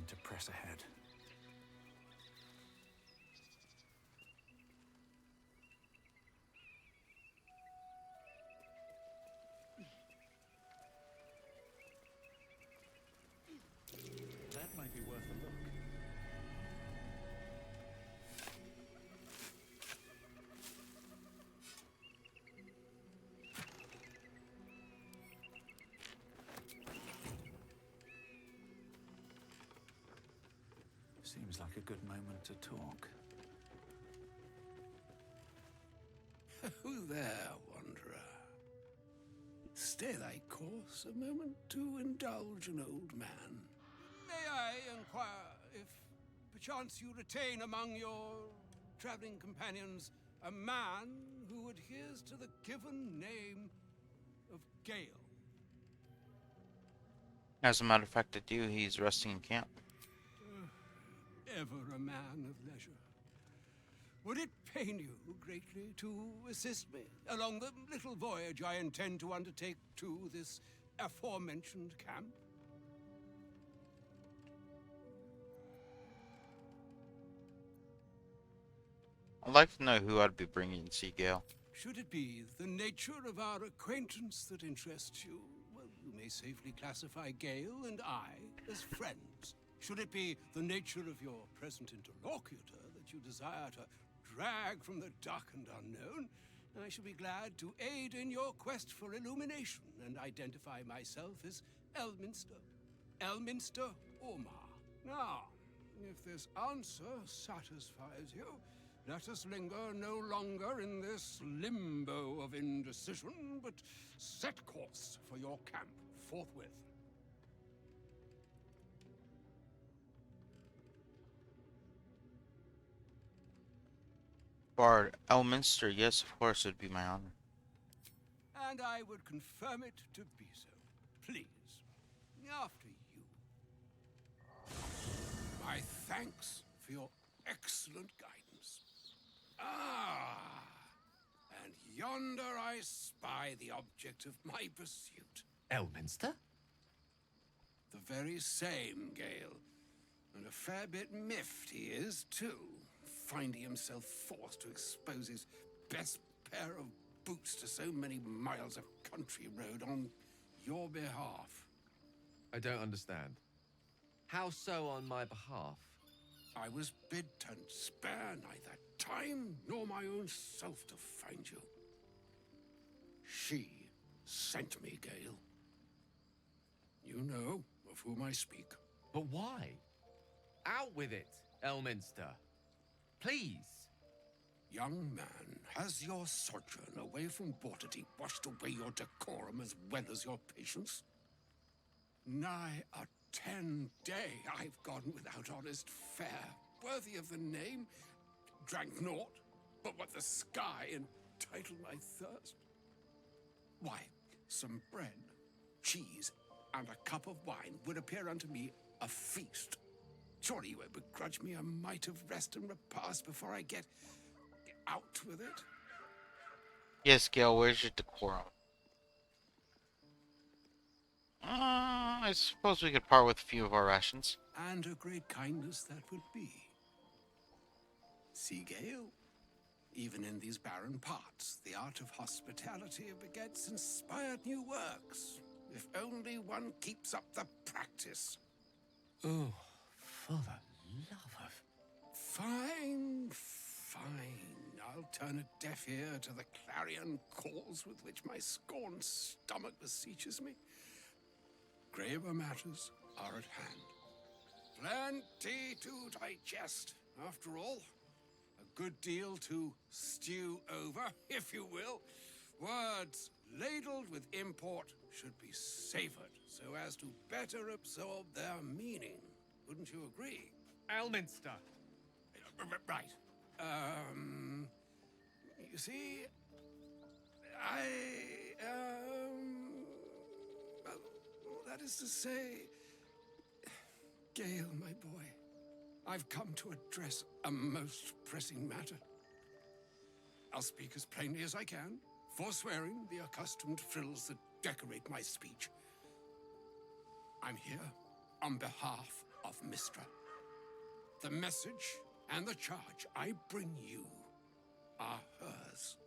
to press ahead. That might be worth a look. Seems like a good moment to talk. Who there, wanderer? Stay thy course a moment to indulge an old man. May I inquire if perchance you retain among your traveling companions a man who adheres to the given name of Gale? As a matter of fact, I do. He's resting in camp. Ever a man of leisure. Would it pain you greatly to assist me along the little voyage I intend to undertake to this aforementioned camp? I'd like to know who I'd be bringing to see Gale. Should it be the nature of our acquaintance that interests you, well, you may safely classify Gale and I as friends. Should it be the nature of your present interlocutor that you desire to drag from the dark and unknown, I shall be glad to aid in your quest for illumination and identify myself as Elminster. Elminster Omar. Now, if this answer satisfies you, let us linger no longer in this limbo of indecision, but set course for your camp forthwith. Bard, Elminster, yes, of course, it'd be my honor. And I would confirm it to be so. Please, after you. My thanks for your excellent guidance. Ah, and yonder I spy the object of my pursuit. Elminster? The very same, Gale. And a fair bit miffed he is, too, finding himself forced to expose his best pair of boots to so many miles of country road on your behalf. I don't understand. How so on my behalf? I was bid to spare neither time nor my own self to find you. She sent me, Gale. You know of whom I speak. But why? Out with it, Elminster. Please. Young man, has your sojourn away from Waterdeep washed away your decorum as well as your patience? Nigh a 10-day I've gone without honest fare, worthy of the name, drank naught but what the sky entitled my thirst. Why, some bread, cheese, and a cup of wine would appear unto me a feast. Surely you won't begrudge me a mite of rest and repast before I get out with it? Yes, Gale, where's your decorum? I suppose we could part with a few of our rations. And a great kindness that would be. See, Gale, even in these barren parts, the art of hospitality begets inspired new works, if only one keeps up the practice. Oh, for the love of... Fine, fine. I'll turn a deaf ear to the clarion calls with which my scorned stomach beseeches me. Graver matters are at hand. Plenty to digest, after all. A good deal to stew over, if you will. Words ladled with import should be savored so as to better absorb their meaning. Wouldn't you agree? Elminster! Right. You see, that is to say, Gale, my boy, I've come to address a most pressing matter. I'll speak as plainly as I can, forswearing the accustomed frills that decorate my speech. I'm here on behalf of Mistra. The message and the charge I bring you are hers.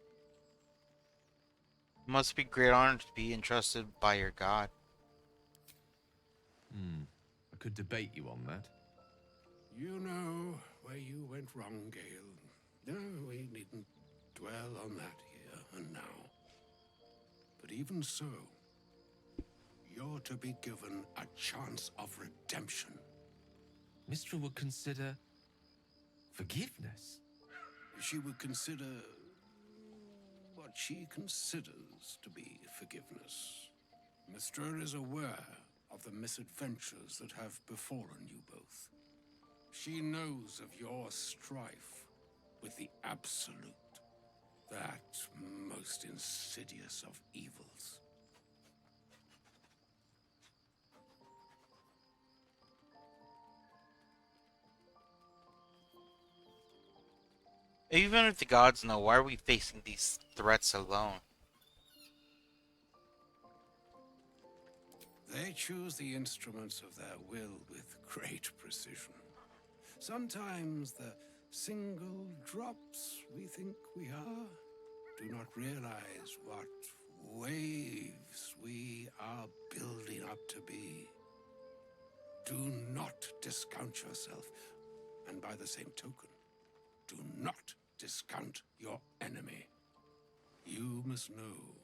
It must be a great honor to be entrusted by your god. I could debate you on that. You know where you went wrong, Gale. No, we needn't dwell on that here and now. But even so, you're to be given a chance of redemption. Mistra would consider forgiveness. She would consider what she considers to be forgiveness. Mistra is aware of the misadventures that have befallen you both. She knows of your strife with the Absolute, that most insidious of evils. Even if the gods know, why are we facing these threats alone? They choose the instruments of their will with great precision. Sometimes the single drops we think we are do not realize what waves we are building up to be. Do not discount yourself, and by the same token, do not discount your enemy. You must know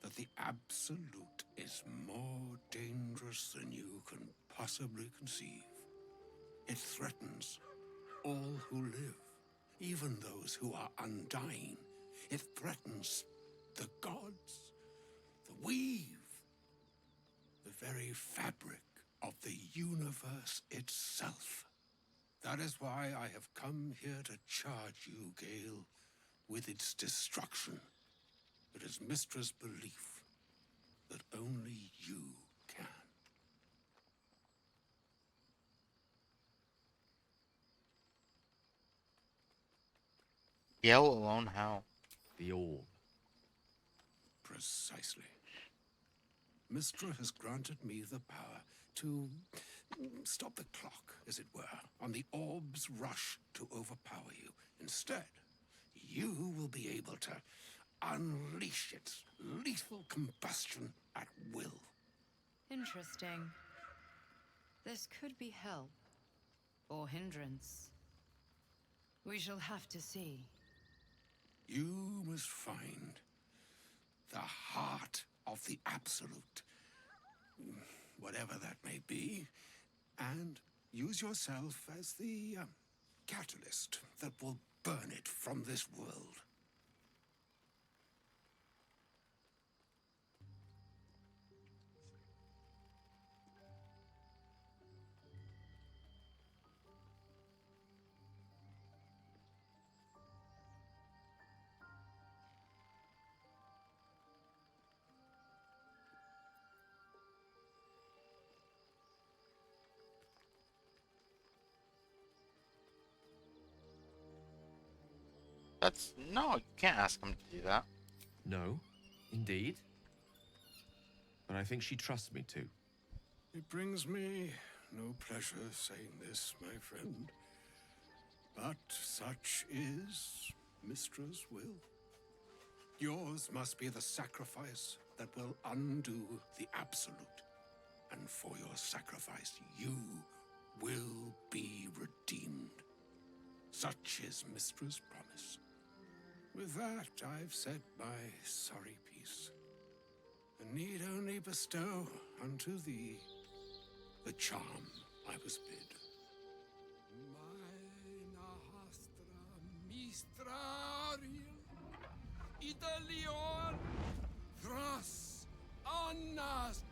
that the Absolute is more dangerous than you can possibly conceive. It threatens all who live, even those who are undying. It threatens the gods, the weave, the very fabric of the universe itself. That is why I have come here to charge you, Gale, with its destruction. It is Mistra's belief that only you can. Yell alone how? The orb. Precisely. Mistra has granted me the power to stop the clock, as it were, on the orb's rush to overpower you. Instead, you will be able to unleash its lethal combustion at will. Interesting. This could be help or hindrance. We shall have to see. You must find the heart of the Absolute, whatever that may be, and use yourself as the catalyst that will burn it from this world. That's... no, you can't ask him to do that. No, indeed. But I think she trusts me too. It brings me no pleasure saying this, my friend, but such is Mistra's will. Yours must be the sacrifice that will undo the Absolute. And for your sacrifice, you will be redeemed. Such is Mistra's promise. With that, I've said my sorry piece, and need only bestow unto thee the charm I was bid. Italion Thras Annas.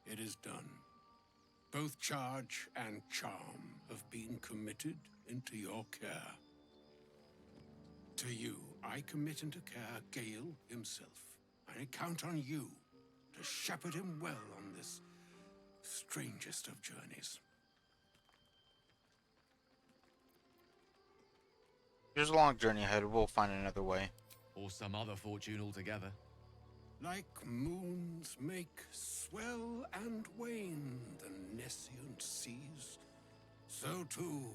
It is done. Both charge and charm have been committed into your care. To you, I commit into care Gale himself. I count on you to shepherd him well on this strangest of journeys. There's a long journey ahead. We'll find another way. Or some other fortune altogether. Like moons make swell and wane the nescient seas, so too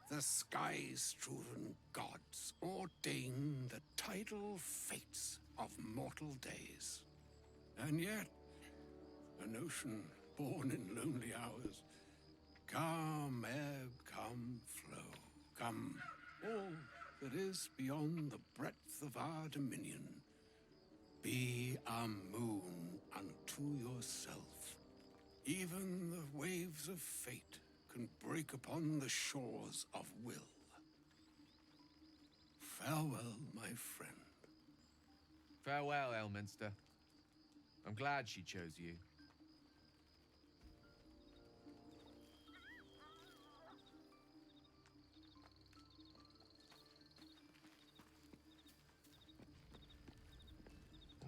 the sky-strewn gods ordain the tidal fates of mortal days. And yet, an ocean born in lonely hours, come ebb, come flow, come all that is beyond the breadth of our dominion. Be a moon unto yourself. Even the waves of fate can break upon the shores of will. Farewell, my friend. Farewell, Elminster. I'm glad she chose you.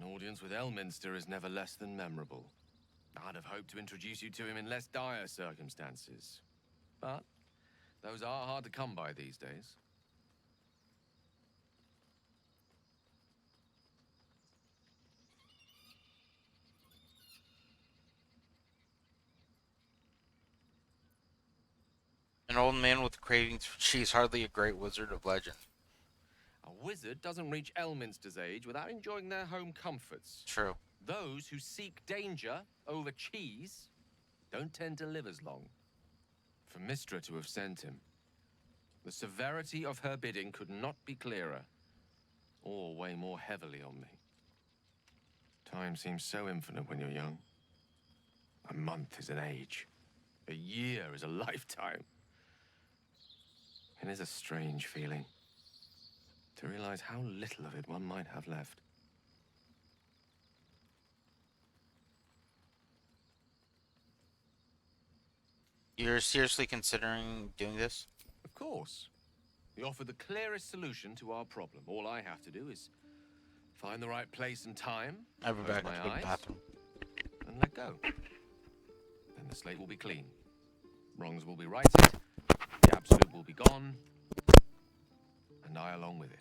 An audience with Elminster is never less than memorable. I'd have hoped to introduce you to him in less dire circumstances. But those are hard to come by these days. An old man with cravings for cheese, hardly a great wizard of legend. A wizard doesn't reach Elminster's age without enjoying their home comforts. True. Those who seek danger over cheese don't tend to live as long. For Mystra to have sent him, the severity of her bidding could not be clearer, or weigh more heavily on me. Time seems so infinite when you're young. A month is an age. A year is a lifetime. It is a strange feeling to realize how little of it one might have left. You're seriously considering doing this? Of course. We offer the clearest solution to our problem. All I have to do is find the right place and time, I'll be close back my to the eyes, bathroom. and let go. Then the slate will be clean. Wrongs will be righted, the absolute will be gone, and I along with it.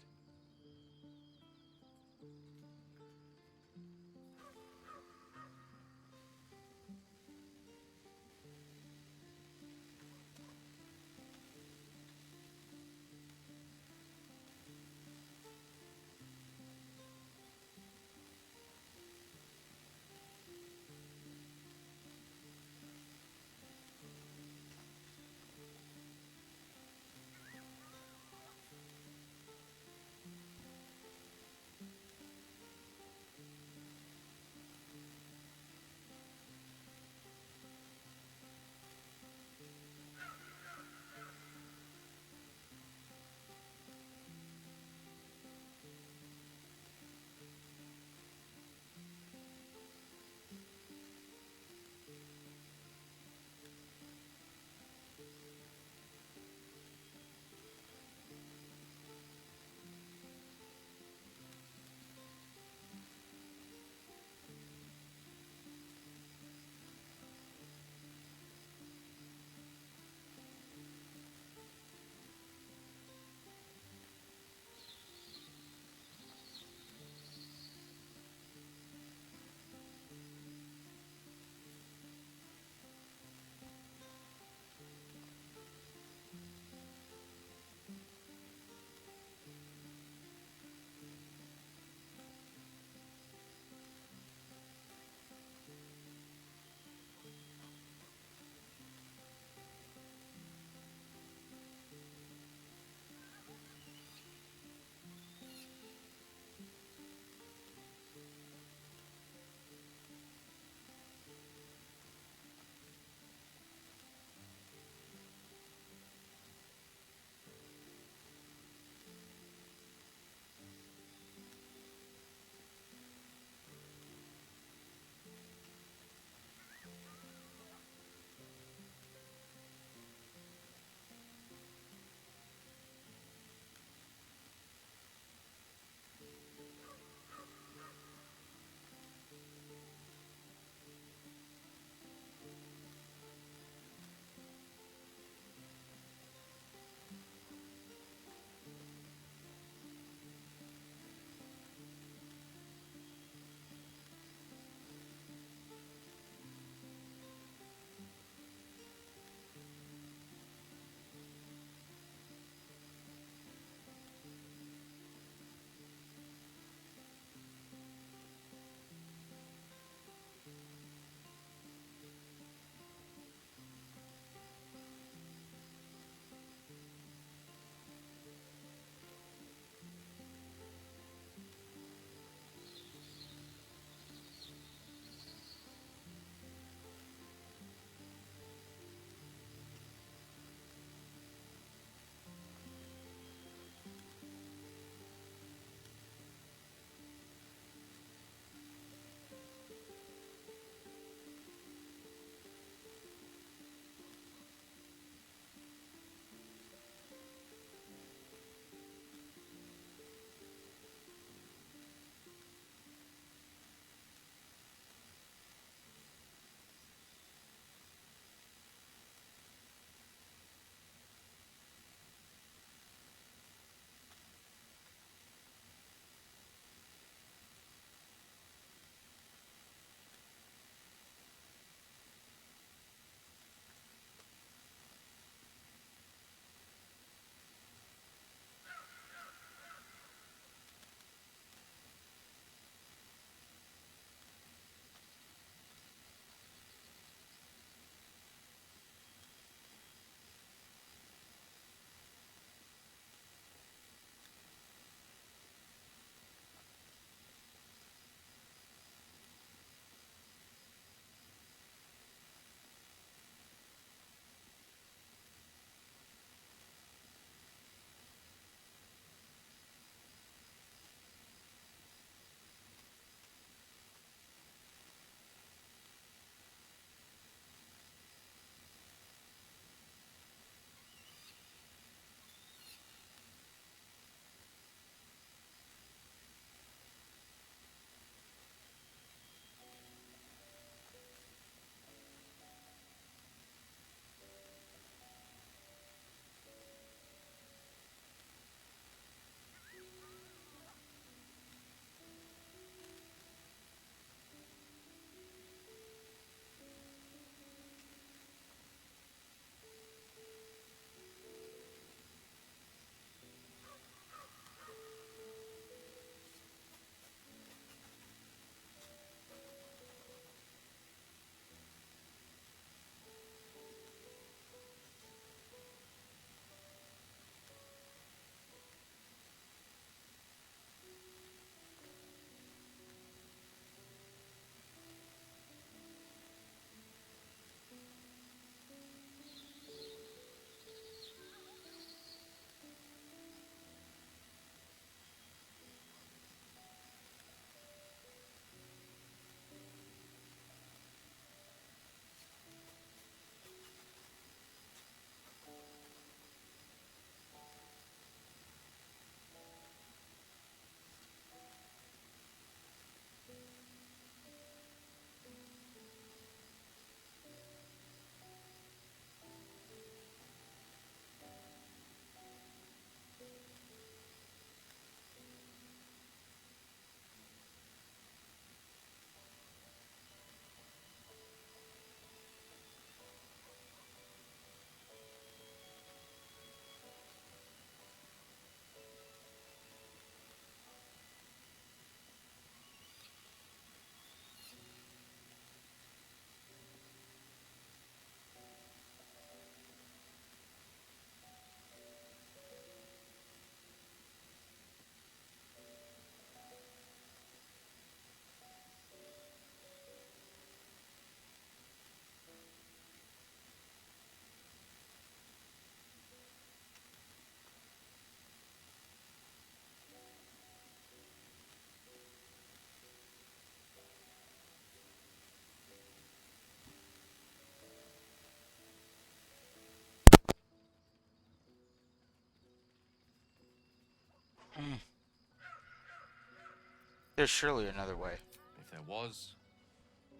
There's surely another way. If there was,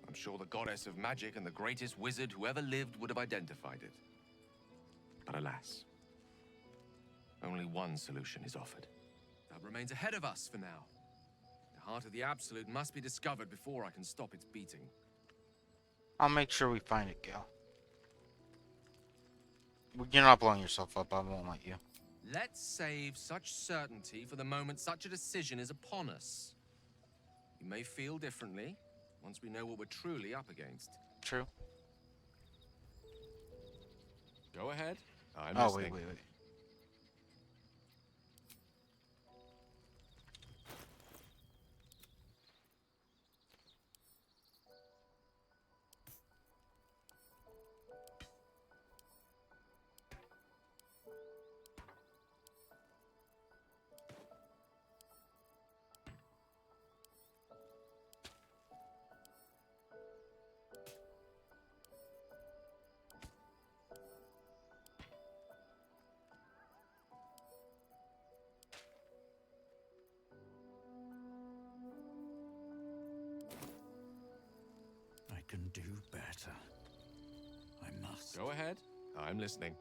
I'm sure the goddess of magic and the greatest wizard who ever lived would have identified it. But alas, only one solution is offered. That remains ahead of us for now. The heart of the Absolute must be discovered before I can stop its beating. I'll make sure we find it, Gil. You're not blowing yourself up. I won't let you. Let's save such certainty for the moment such a decision is upon us. We may feel differently once we know what we're truly up against. True. Go ahead. I'm Oh, listening. wait. I can do better. I must. Go ahead. I'm listening.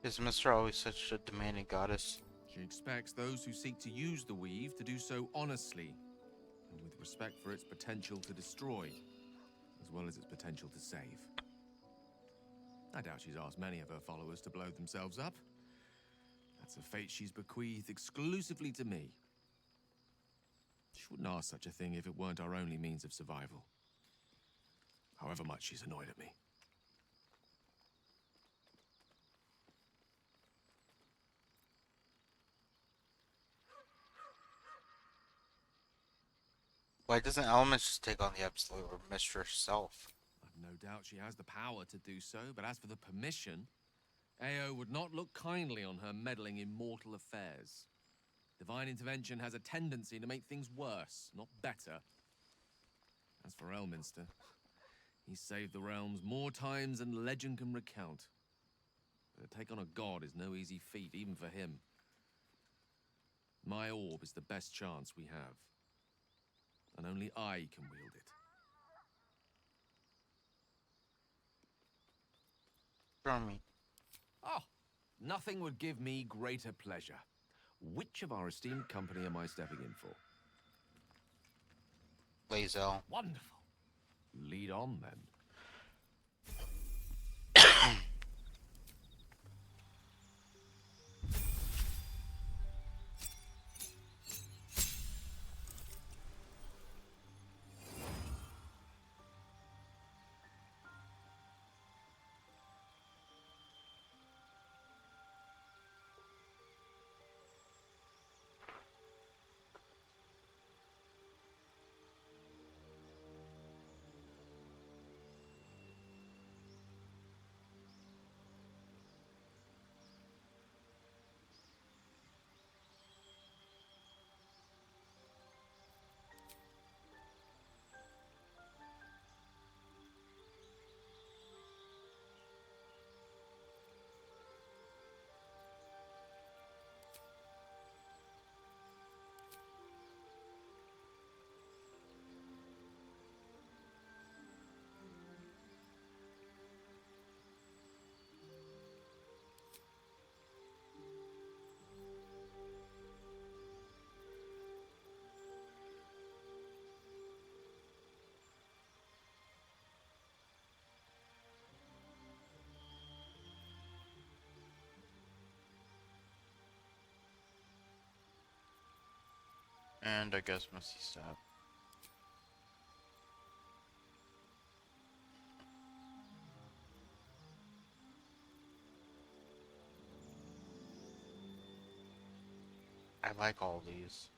Is Mister always such a demanding goddess? She expects those who seek to use the weave to do so honestly, and with respect for its potential to destroy, as well as its potential to save. I doubt she's asked many of her followers to blow themselves up. That's a fate she's bequeathed exclusively to me. She wouldn't ask such a thing if it weren't our only means of survival. However much she's annoyed at me. Why doesn't Elements just take on the Absolute or Mistress herself? I've no doubt she has the power to do so, but as for the permission, Ao would not look kindly on her meddling in mortal affairs. Divine intervention has a tendency to make things worse, not better. As for Elminster, he's saved the realms more times than legend can recount. But to take on a god is no easy feat, even for him. My orb is the best chance we have. And only I can wield it. Show me. Oh, nothing would give me greater pleasure. Which of our esteemed company am I stepping in for? Lazel. Wonderful. Lead on, then. And I guess Misty Step. I like all these.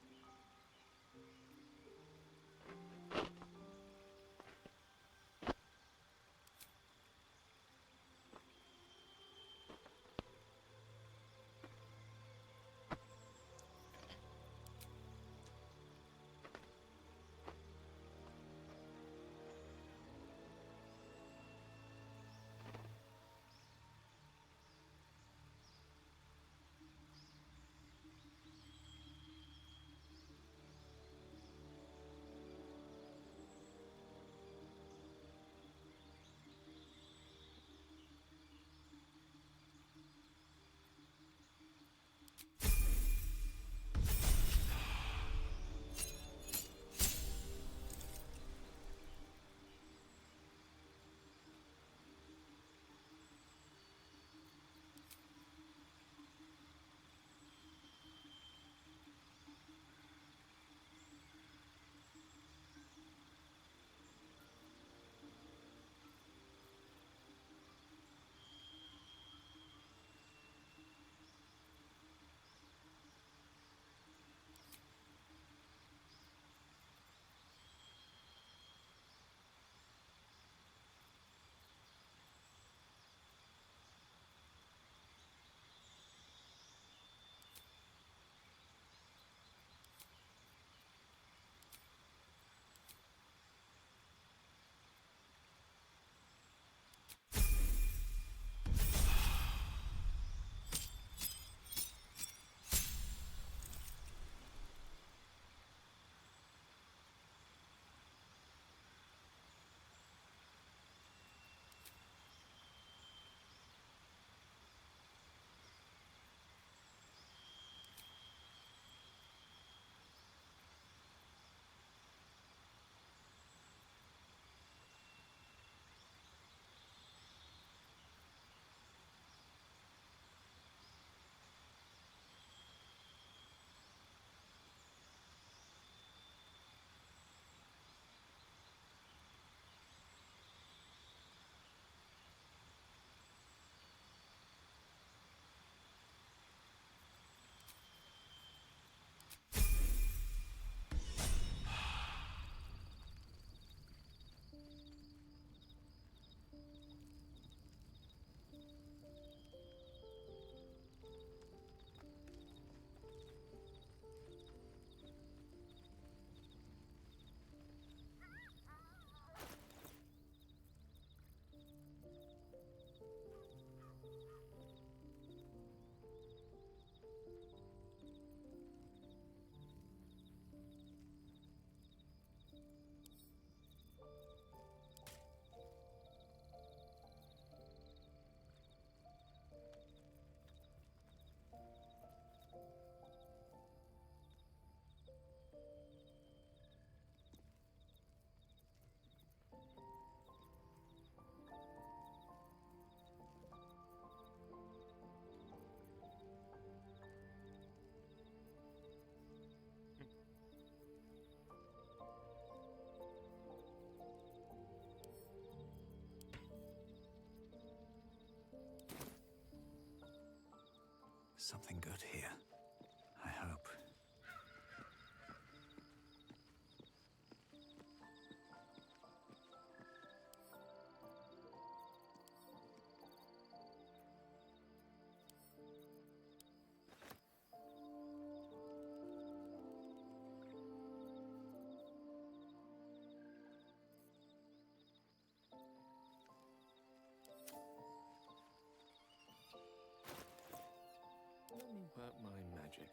Something good here. I hope. Let me work my magic.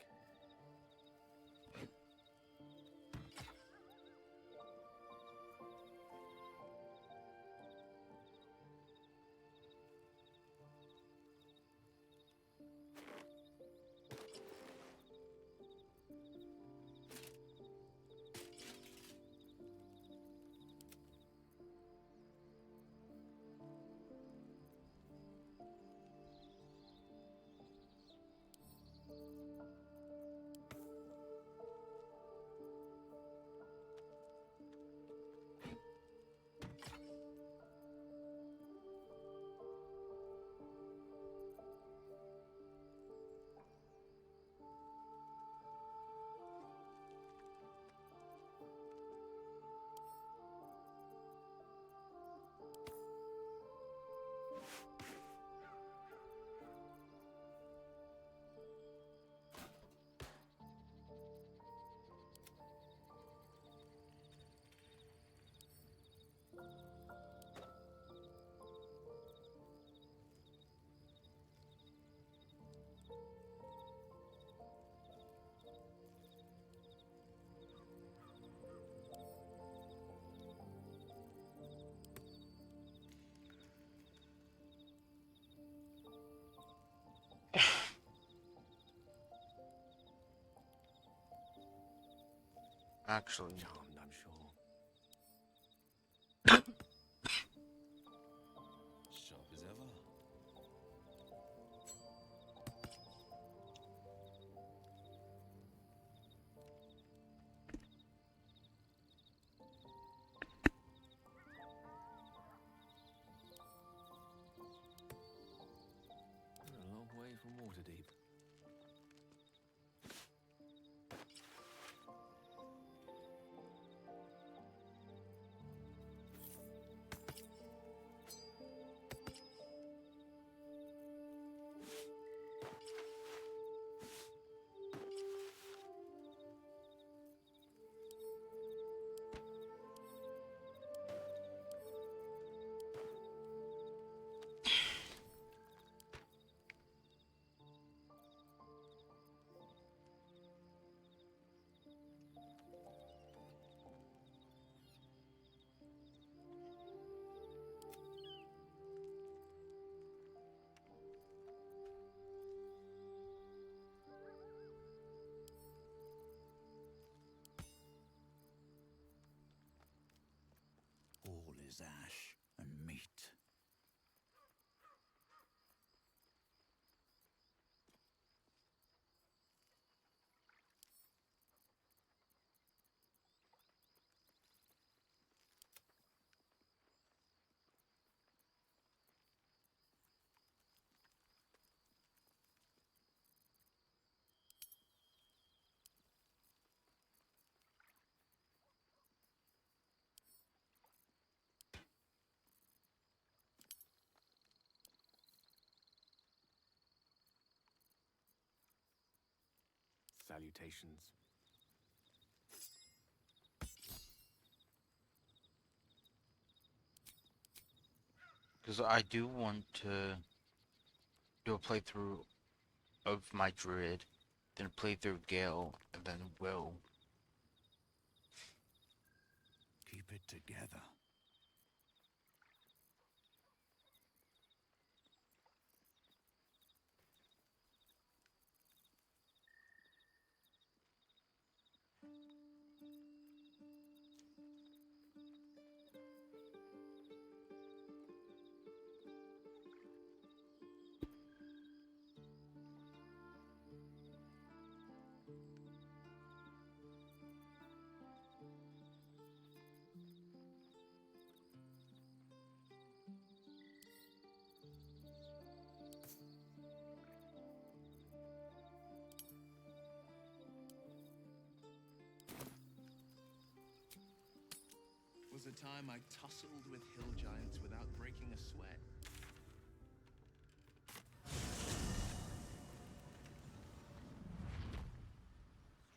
Actually, Charmed, I'm sure. Sharp as ever. We're a long way from Waterdeep. All is ash and meat. Salutations. because I do want to do a playthrough of my druid, then play through Gale, and then Will. Keep it together. was a time I tussled with hill giants without breaking a sweat.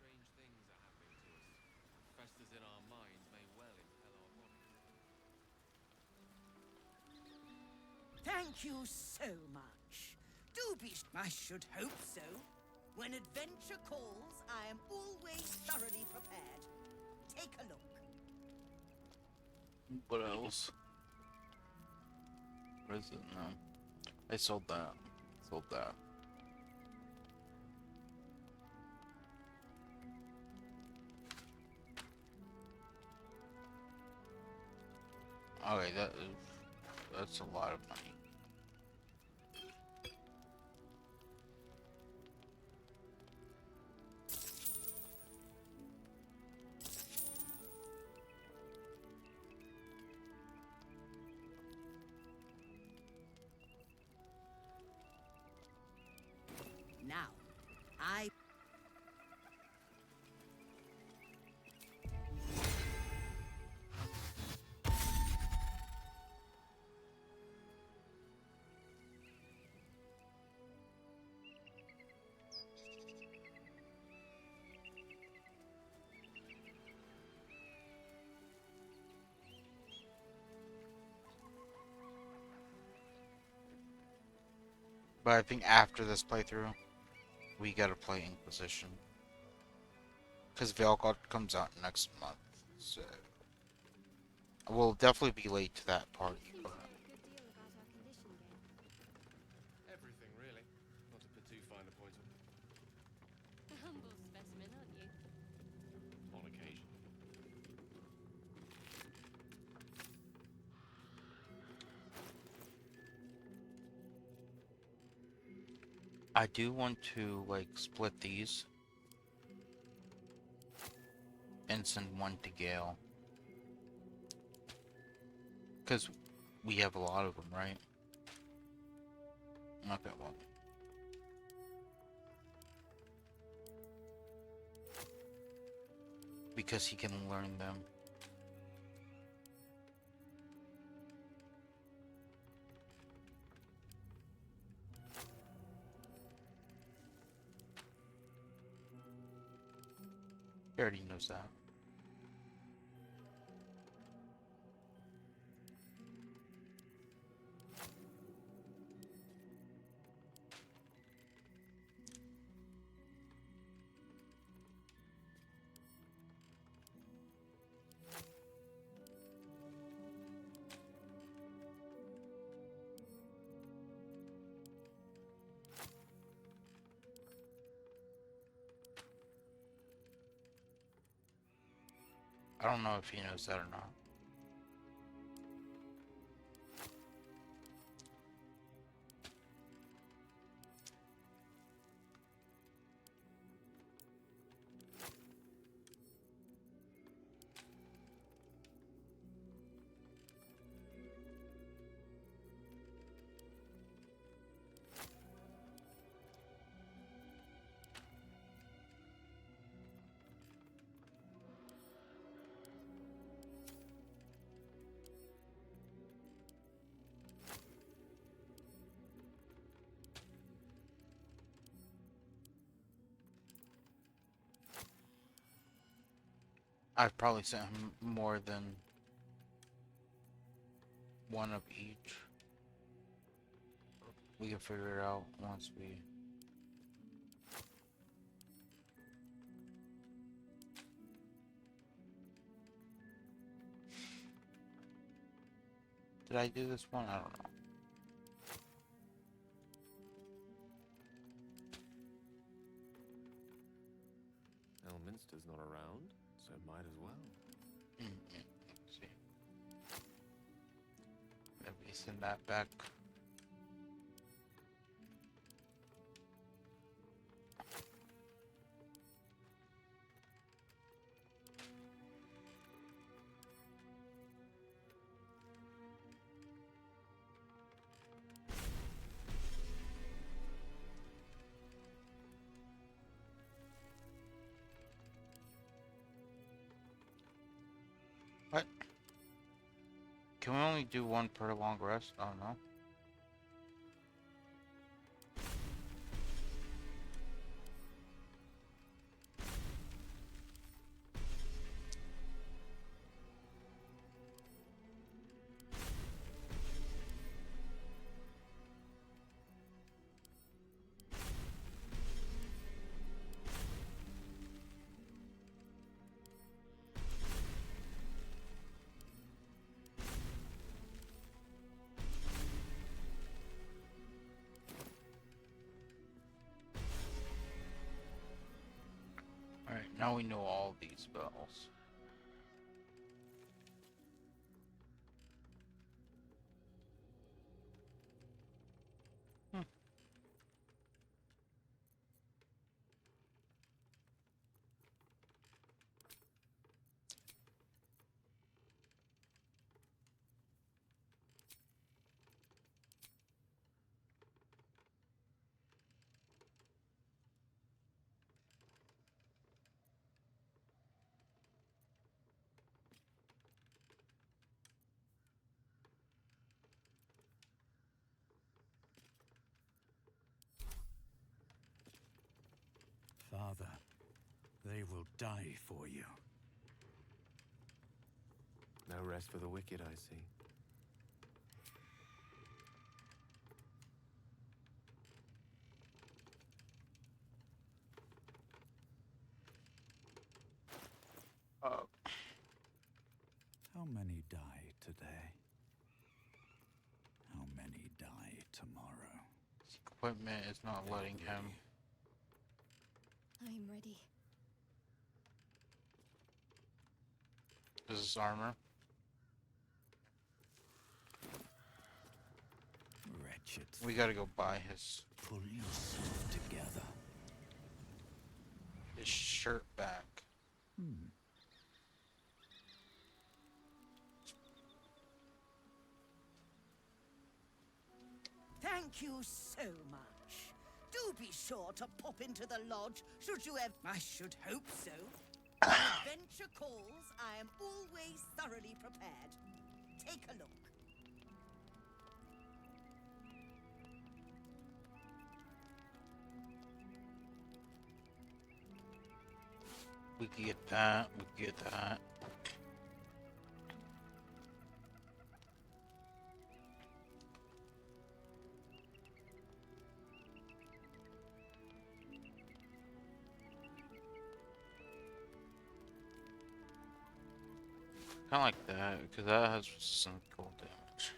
Strange things are happening to us. Festers in our minds may well impel our bodies. Thank you so much. Do be... I should hope so. When adventure calls, I am always thoroughly prepared. Take a look. What else? What is it? No. I sold that. Sold that. Okay, that's a lot of money. Now, I... But I think after this playthrough, we gotta play Inquisition. Because Veilguard comes out next month, so... We'll definitely be late to that party, but... Everything, really. Not to put too fine a point on it. A humble specimen, aren't you? On occasion. I do want to, like, split these. And send one to Gale. Because we have a lot of them, right? Not that one. Because he can learn them. He already knows that. I don't know if he knows that or not. I've probably sent him more than one of each. We can figure it out once we... Did I do this one? I don't know. Elminster's not around, so might as well. Let's see. Let me send that back. What? Can we only do one per long rest? I don't know. Alright, now we know all these spells. Father, they will die for you. No rest for the wicked, I see. How many die today? How many die tomorrow? Equipment is not letting him. I'm ready. This is armor. Wretched. We gotta go buy his Pull yourself together. shirt back. Thank you so much. Do be sure to pop into the lodge should you ever... I should hope so. When adventure calls, I am always thoroughly prepared. Take a look. We can get that. We can get that. Kind of like that, because that has some cool damage.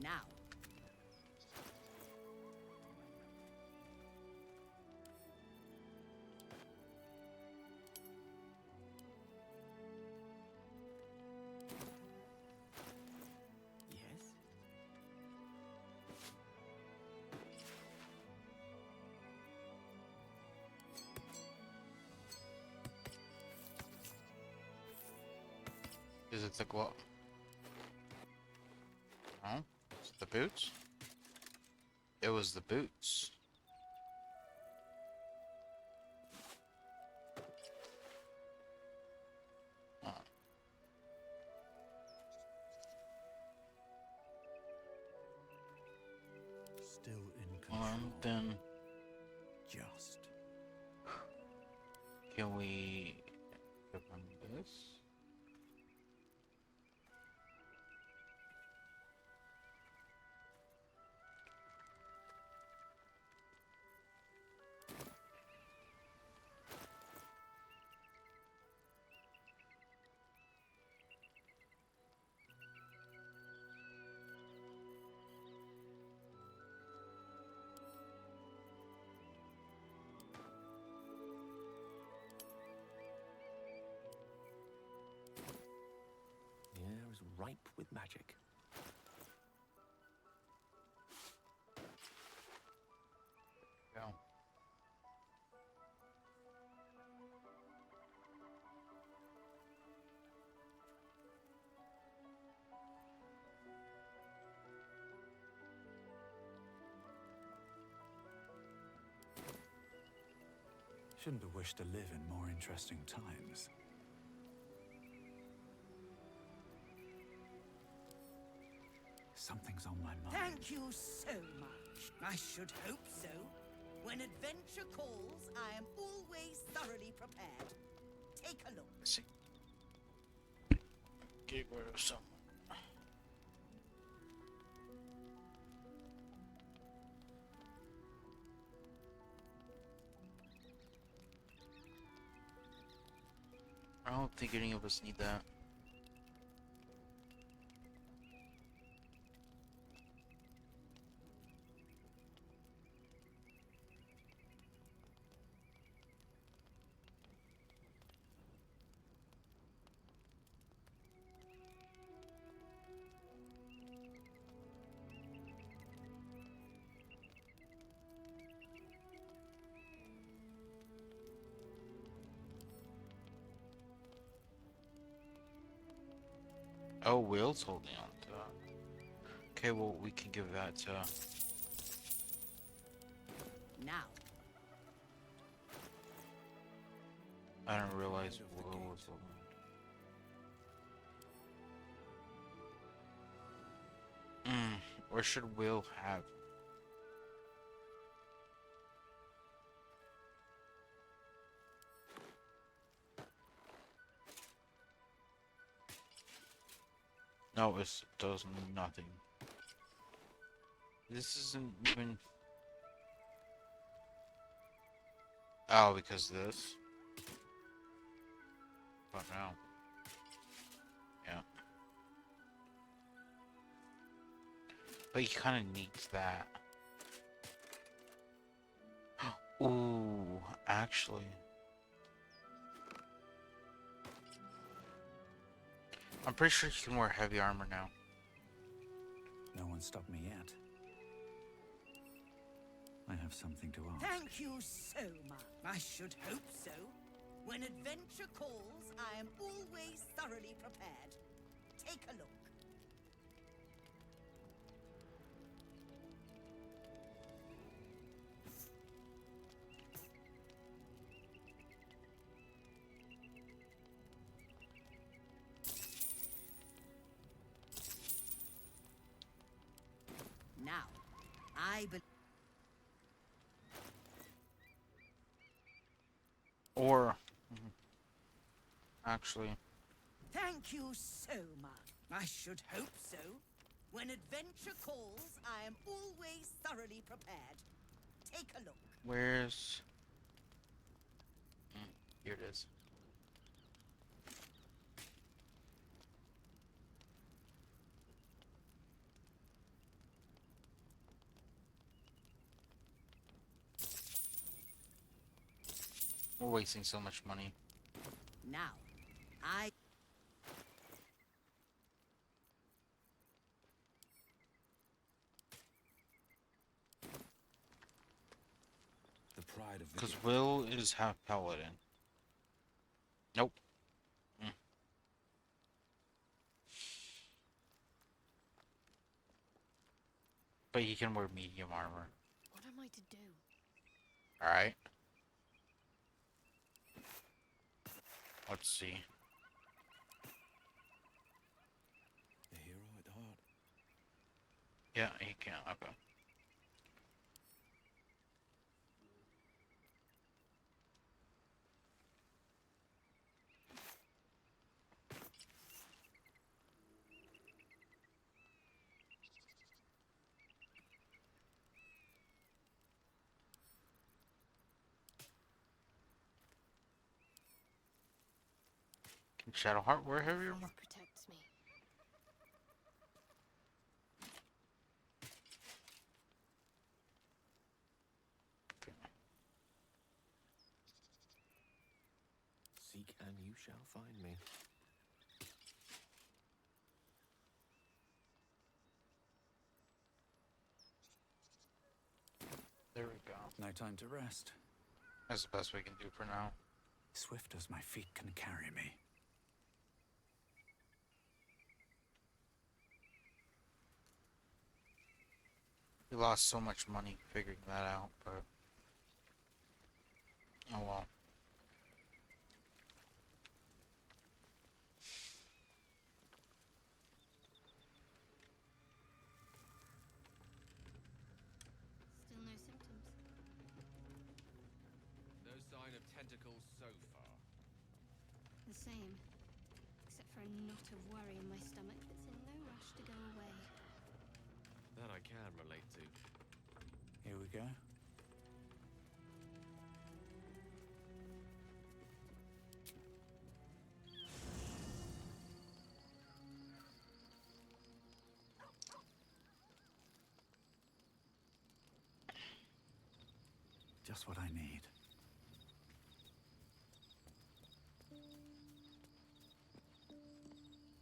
Now. Yes? Is it the glove? No? Is it the boots? It was the boots. Oh. Still in control. Then Just. can we give him this? The air is ripe with magic. Go. Shouldn't have wished to live in more interesting times. Something's on my mind. Thank you so much. I should hope so. When adventure calls, I am always thoroughly prepared. Take a look. Let's see. Get rid of someone. I don't think any of us need that. Oh, Will's holding on to that. Okay, well, we can give that to... Now, I didn't realize Will was holding on. Or should Will have? No, it does nothing. This isn't even... Oh, because of this? But now. Yeah. But he kind of needs that. Ooh, actually. I'm pretty sure he can wear heavy armor now. No one stopped me yet. I have something to ask. thank you so much. I should hope so. When adventure calls, I am always thoroughly prepared. Take a look. Now, I believe. Or... Actually... Thank you so much. I should hope so. When adventure calls, I am always thoroughly prepared. Take a look. Where's... Here it is. We're wasting so much money. Now, I... The pride of the Because Will is half paladin. Nope. But he can wear medium armor. What am I to do? Alright. Let's see. The hero at heart. Yeah, he can. Okay. Can Shadowheart wear heavy armor? This protects me. Seek and you shall find me. There we go. No time to rest. That's the best we can do for now. Swift as my feet can carry me. We lost so much money figuring that out, but... Oh well. Still no symptoms. No sign of tentacles so far. The same. Except for a knot of worry in my stomach that's in no rush to go away. That I can relate to. Here we go. Just what I need.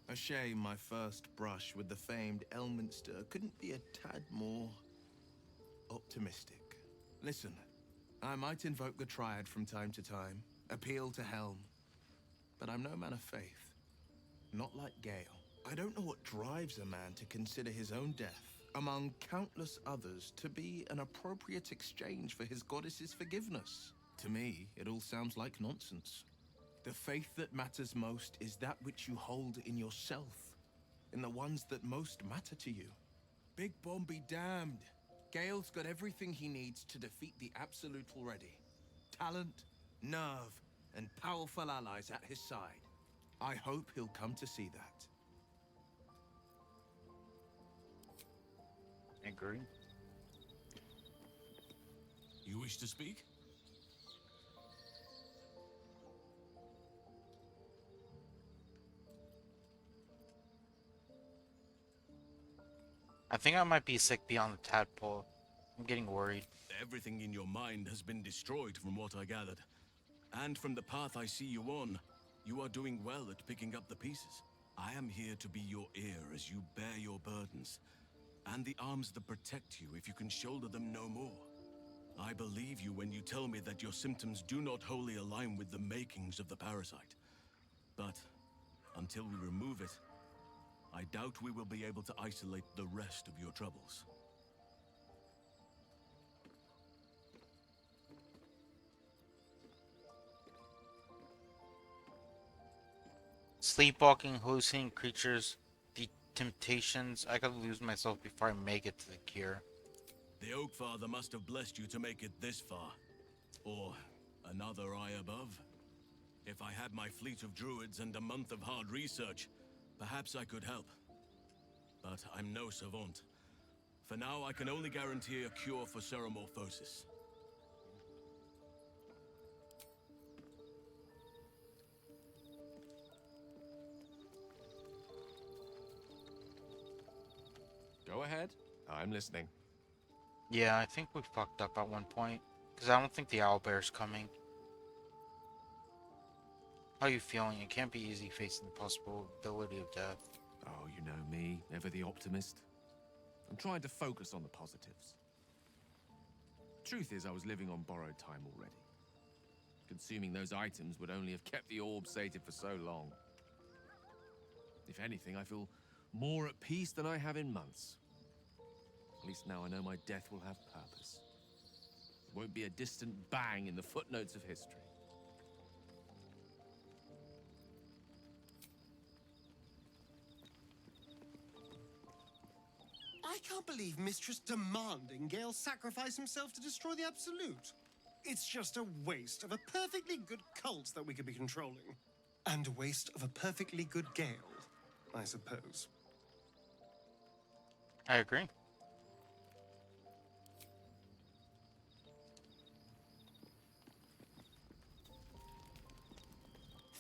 A shame my first brush with the famed Elminster couldn't be a tad more optimistic. Listen, I might invoke the Triad from time to time, appeal to Helm, but I'm no man of faith. Not like Gale. I don't know what drives a man to consider his own death, among countless others, to be an appropriate exchange for his goddess's forgiveness. To me, it all sounds like nonsense. The faith that matters most is that which you hold in yourself, in the ones that most matter to you. Big Bomb be damned. Gale's got everything he needs to defeat the Absolute already. Talent, nerve, and powerful allies at his side. I hope he'll come to see that. Agree. You wish to speak? I think I might be sick beyond the tadpole. I'm getting worried. Everything in your mind has been destroyed from what I gathered. And from the path I see you on, you are doing well at picking up the pieces. I am here to be your ear as you bear your burdens, and the arms that protect you if you can shoulder them no more. I believe you when you tell me that your symptoms do not wholly align with the makings of the parasite. But until we remove it, I doubt we will be able to isolate the rest of your troubles. Sleepwalking, hallucinating creatures, the temptations. I could lose myself before I make it to the cure. The Oak Father must have blessed you to make it this far. Or another eye above. If I had my fleet of druids and a month of hard research, perhaps I could help. But I'm no savant. For now, I can only guarantee a cure for ceramorphosis. Go ahead. I'm listening. Yeah, I think we fucked up at one point. Because I don't think the owlbear's coming. How are you feeling? It can't be easy facing the possibility of death. Oh, you know me, ever the optimist. I'm trying to focus on the positives. Truth is, I was living on borrowed time already. Consuming those items would only have kept the orb sated for so long. If anything, I feel more at peace than I have in months. At least now I know my death will have purpose. It won't be a distant bang in the footnotes of history. I can't believe Mistress demanding Gale sacrifice himself to destroy the Absolute. It's just a waste of a perfectly good cult that we could be controlling. And a waste of a perfectly good Gale, I suppose. I agree.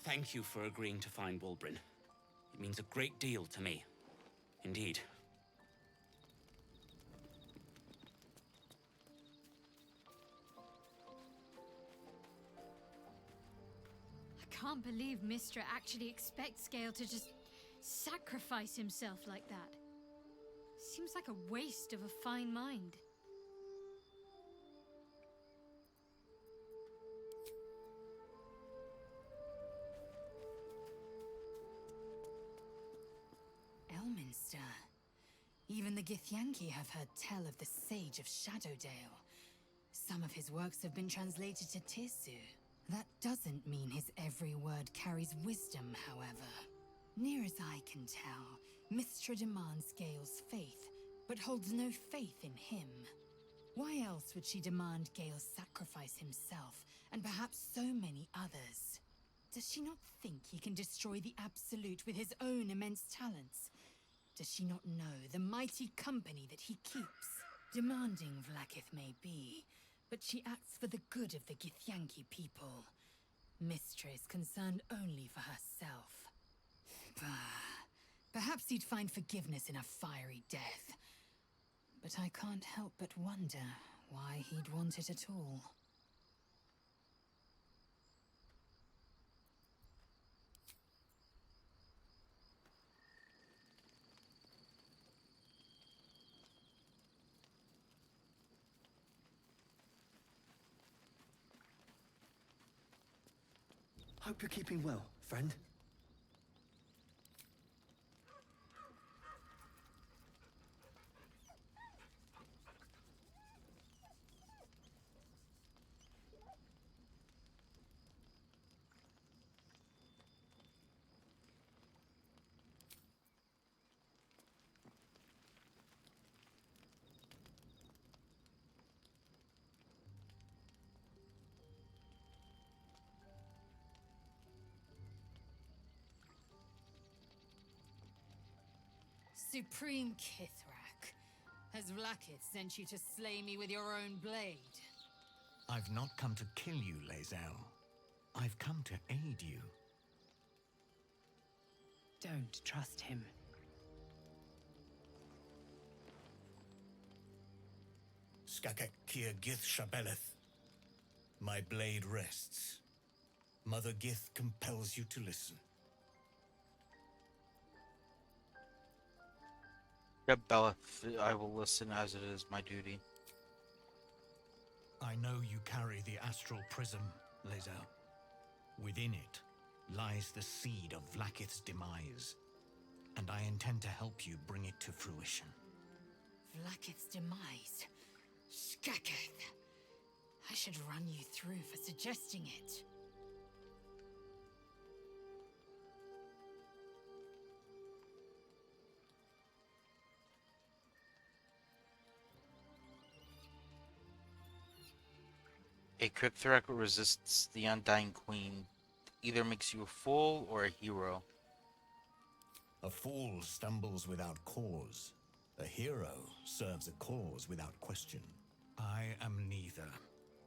Thank you for agreeing to find Wulbrin. It means a great deal to me. Indeed. I can't believe Mistra actually expects Gale to just sacrifice himself like that. Seems like a waste of a fine mind. Elminster. Even the Githyanki have heard tell of the Sage of Shadowdale. Some of his works have been translated to Tirsu. That doesn't mean his every word carries wisdom, however. Near as I can tell, Mystra demands Gale's faith, but holds no faith in him. Why else would she demand Gale sacrifice himself, and perhaps so many others? Does she not think he can destroy the Absolute with his own immense talents? Does she not know the mighty company that he keeps? Demanding Vlaakith may be, but she acts for the good of the Githyanki people. Mystra is concerned only for herself. Bah. Perhaps he'd find forgiveness in a fiery death. But I can't help but wonder why he'd want it at all. Hope you're keeping well, friend. Supreme Kithrak, has Vlaakith sent you to slay me with your own blade? I've not come to kill you, Lae'zel. I've come to aid you. Don't trust him. Skakek Kia Gith Shabeleth. My blade rests. Mother Gith compels you to listen. Yep, Beleth, I will listen as it is my duty. I know you carry the astral prism, Lae'zel. Within it lies the seed of Vlaakith's demise, and I intend to help you bring it to fruition. Vlaakith's demise? Skaketh! I should run you through for suggesting it. A Crypthrek resists the Undying Queen. Either makes you a fool or a hero. A fool stumbles without cause. A hero serves a cause without question. I am neither.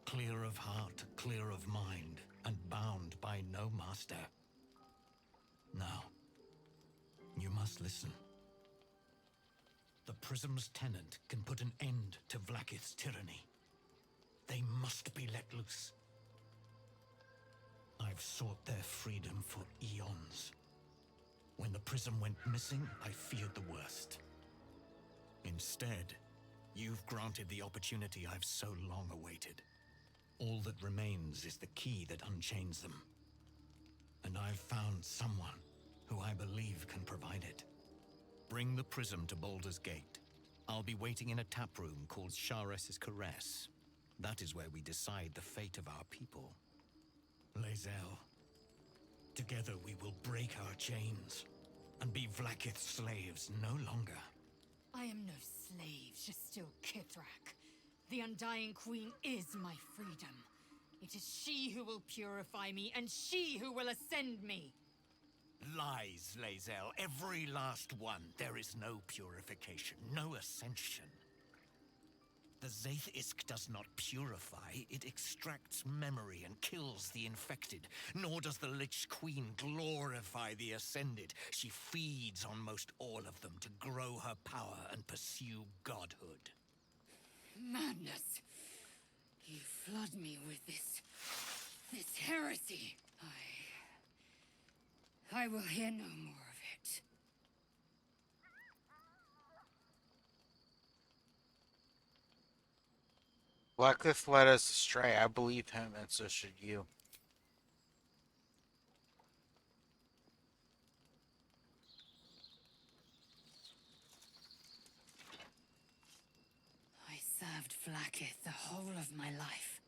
Clear of heart, clear of mind, and bound by no master. Now, you must listen. The Prism's tenant can put an end to Vlaakith's tyranny. They must be let loose. I've sought their freedom for eons. When the Prism went missing, I feared the worst. Instead, you've granted the opportunity I've so long awaited. All that remains is the key that unchains them. And I've found someone who I believe can provide it. Bring the Prism to Baldur's Gate. I'll be waiting in a tap room called Shares's Caress. That is where we decide the fate of our people. Lae'zel, together we will break our chains and be Vlaakith's slaves no longer. I am no slave, Jastil Kithrak. The Undying Queen is my freedom. It is she who will purify me, and she who will ascend me. Lies, Lae'zel, every last one. There is no purification, no ascension. The Zaith-Isk does not purify, it extracts memory and kills the infected. Nor does the Lich Queen glorify the ascended. She feeds on most all of them to grow her power and pursue godhood. Madness! You flood me with this heresy. I will hear no more of it. Blackcliff led us astray. I believe him, and so should you. I served Vlaakith the whole of my life.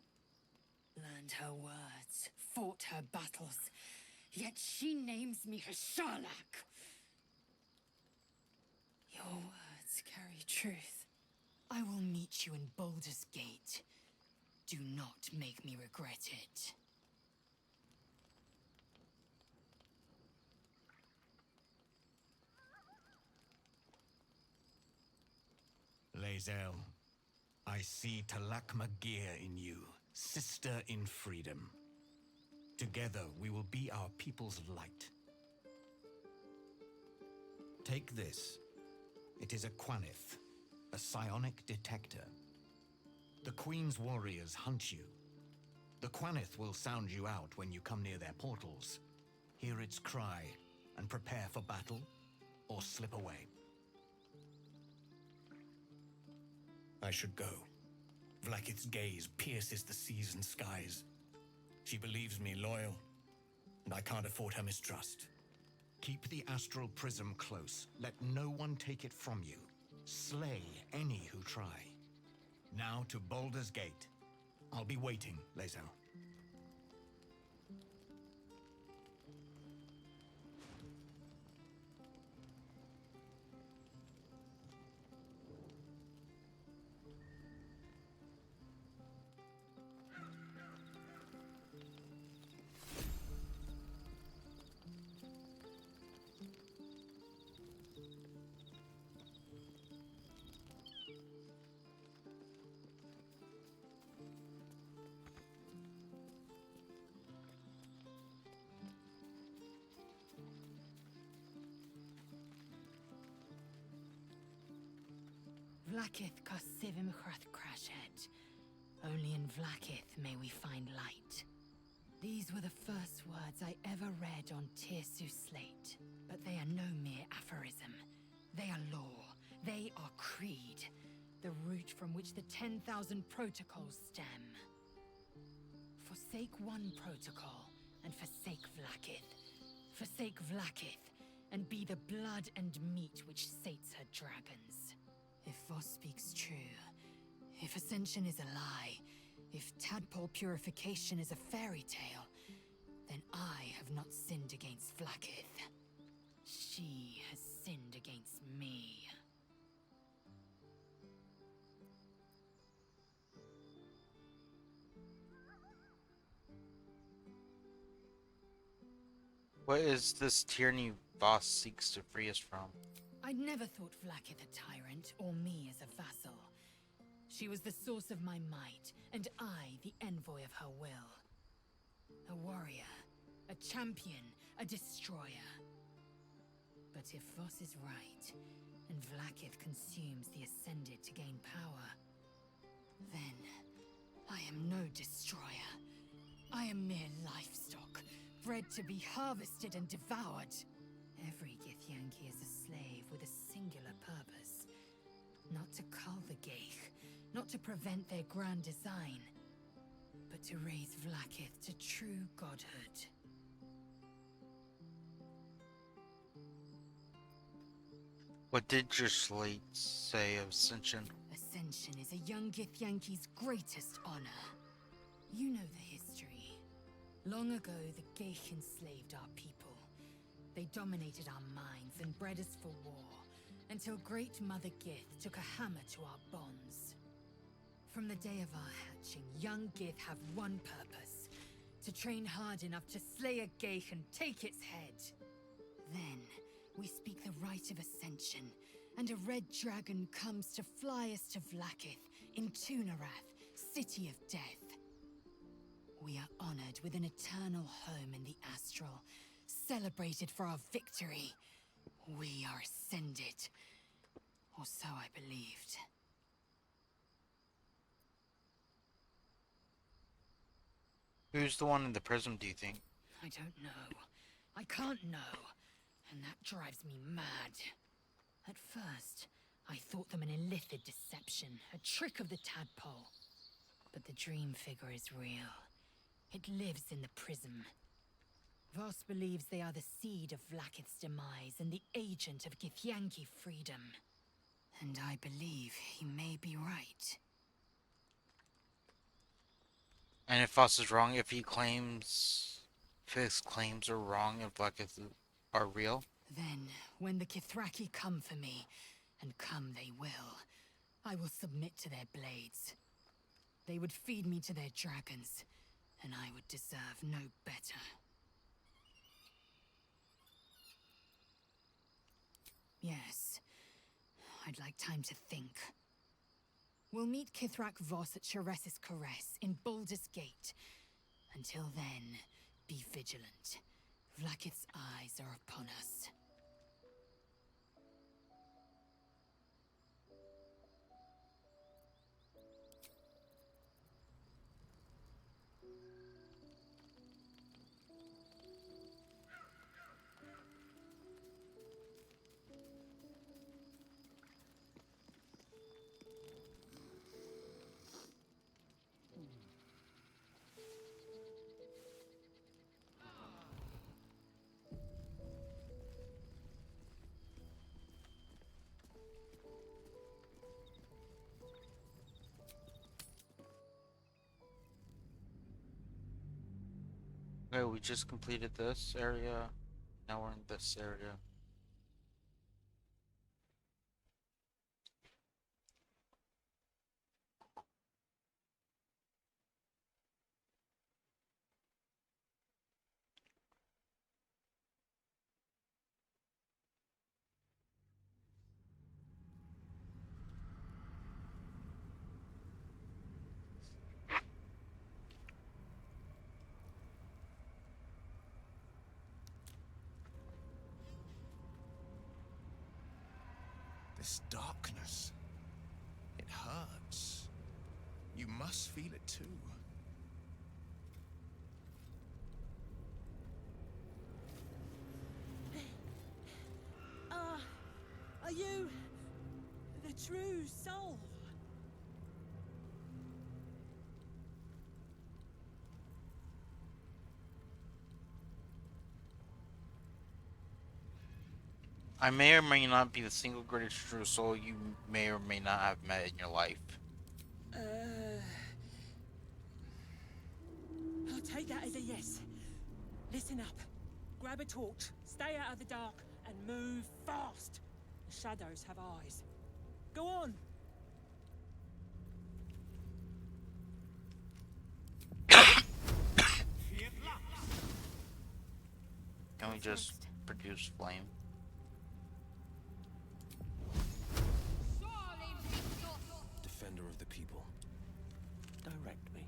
Learned her words, fought her battles, yet she names me her Sharlak. Your words carry truth. I will meet you in Baldur's Gate. Do not make me regret it. Lae'zel, I see Talak Magir in you, sister in freedom. Together we will be our people's light. Take this. It is a Quanith, a psionic detector. The Queen's warriors hunt you. The Quanith will sound you out when you come near their portals. Hear its cry and prepare for battle, or slip away. I should go. Vlaakith's gaze pierces the seas and skies. She believes me loyal, and I can't afford her mistrust. Keep the astral prism close. Let no one take it from you. Slay any who try. Now to Baldur's Gate. I'll be waiting, Lae'zel. Vlaakith Kosivim Hrath Crashet. Only in Vlaakith may we find light. These were the first words I ever read on Tirsu's slate. But they are no mere aphorism. They are law. They are creed. The root from which the 10,000 protocols stem. Forsake one protocol, and forsake Vlaakith. Forsake Vlaakith, and be the blood and meat which sates her dragons. If Voss speaks true, if Ascension is a lie, if tadpole purification is a fairy tale, then I have not sinned against Vlaakith. She has sinned against me. What is this tyranny Voss seeks to free us from? I'd never thought Vlaakith a tyrant, or me as a vassal. She was the source of my might, and I the envoy of her will. A warrior, a champion, a destroyer. But if Voss is right, and Vlaakith consumes the Ascended to gain power, then I am no destroyer. I am mere livestock, bred to be harvested and devoured. Every Githyanki is a slave with a singular purpose. Not to cull the Geich, not to prevent their grand design, but to raise Vlaakith to true godhood. What did your slate say of Ascension? Ascension is a young Githyanki's greatest honor. You know the history. Long ago, the Geich enslaved our people. They dominated our minds and bred us for war, until Great Mother Gith took a hammer to our bonds. From the day of our hatching, young Gith have one purpose: to train hard enough to slay a Geich and take its head. Then, we speak the rite of Ascension, and a red dragon comes to fly us to Vlaakith, in Tunarath, City of Death. We are honored with an eternal home in the Astral, celebrated for our victory. We are ascended. Or so I believed. Who's the one in the prism, do you think? I don't know. I can't know. And that drives me mad. At first, I thought them an illithid deception, a trick of the tadpole. But the dream figure is real. It lives in the prism. Voss believes they are the seed of Vlaakith's demise and the agent of Githyanki freedom. And I believe he may be right. And if us is wrong, if he claims, if his claims are wrong, if like if are real. Then, when the Kithraki come for me, and come they will, I will submit to their blades. They would feed me to their dragons, and I would deserve no better. Yes, I'd like time to think. We'll meet Kithrak Voss at Chares's Caress in Baldur's Gate. Until then, be vigilant. Vlaakith's eyes are upon us. Okay, we just completed this area. Now we're in this area. This darkness. It hurts. You must feel it too. Are you the true soul? I may or may not be the single greatest true soul you may or may not have met in your life. I'll take that as a yes. Listen up. Grab a torch, stay out of the dark, and move fast. The shadows have eyes. Go on. Can we just produce flame? Defender of the people. Direct me.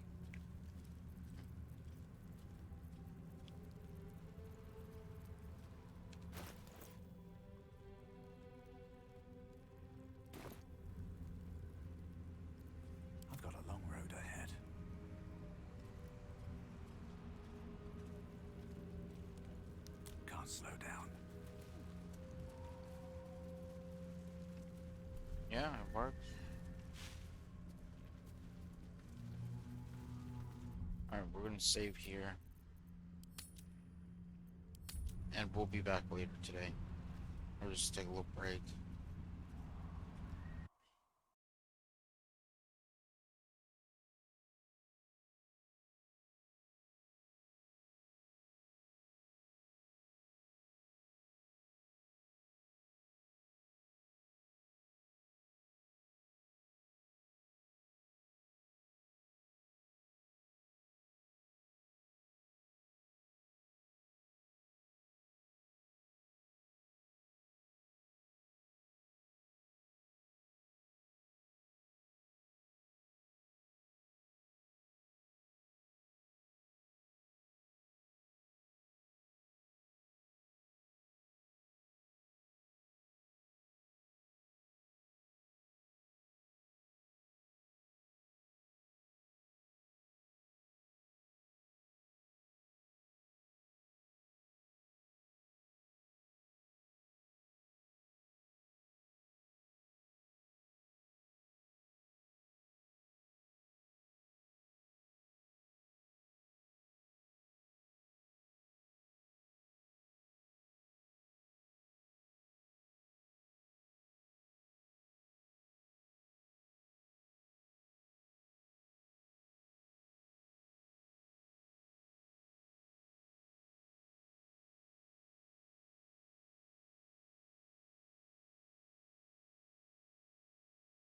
I've got a long road ahead. Can't slow down. Yeah, it works. Alright, we're gonna save here. And we'll be back later today. We'll just take a little break.